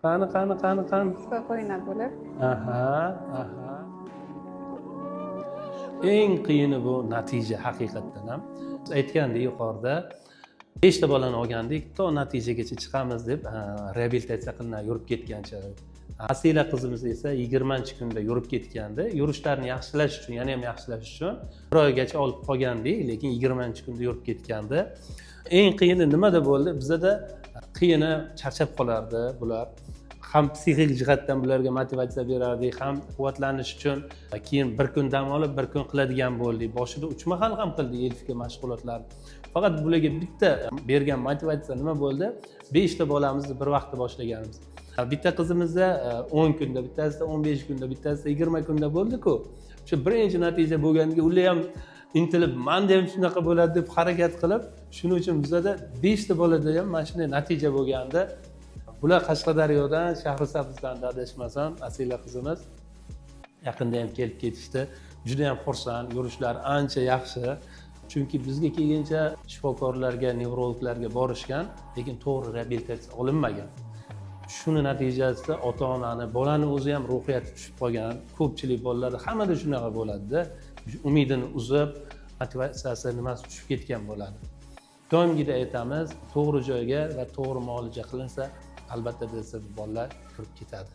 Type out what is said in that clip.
Qani. Spokojna bo'lib. Aha. Eng qiyini bu natija haqiqatdan ham. Aytgandek yuqorida 5 ta bolani olgandik, to natijagacha chiqamiz deb reabilitatsiya qilinib yurib ketgancha. Asila qizimiz esa 20-kunda yurib ketgandi. Yurishlarini yaxshilash uchun, yana ham yaxshilash uchun 1 oygacha olib qolgandik, lekin 20-kunda yurib ketgandi. Eng qiyini nimada bo'ldi? Bizda qiyini charchab qolardi bular. Ham psixik jihatdan bularga motivatsiya berardik, ham quvvatlanish uchun keyin bir kun dam olib, bir kun qiladigan bo'ldik. Boshida 3 mahal ham qildik elfika mashg'ulotlarni. Faqat bularga bitta bergan motivatsiya nima bo'ldi? 5 ta bolamizni bir vaqtda boshlaganimiz. Bitta qizimizda 10 kunda, bittasida 15 kunda, bittasida 20 kunda bo'ldi-ku. Shu birinchi natija bo'lganiga ular ham intilib, menda ham shunaqa bo'ladi deb harakat qilib, shuning uchun bizda 5 ta bolada ham mana shunday natija bo'lganda. Bular Qashqadaryodan, Shahrisabzdan adashmasam, Asila qizimiz yaqinda ham kelib ketishdi. Juda ham xursand, yurishlari ancha yaxshi. Chunki bizga kelguncha shifokorlarga, nevrologlarga borishgan, lekin to'g'ri reabilitatsiya olinmagan. Shuni natijasida ota-onani, bolani o'zi ham ruhiyati tushib qolgan. Ko'pchilik bolalarda hammada shunaqa bo'ladi-da. Umidini uzib, motivatsiyasi nimasi tushib ketgan bo'ladi. Doimgida aytamiz, to'g'ri joyga va to'g'ri muolaja qilinsa, albatta desa bolalar kirib ketadi.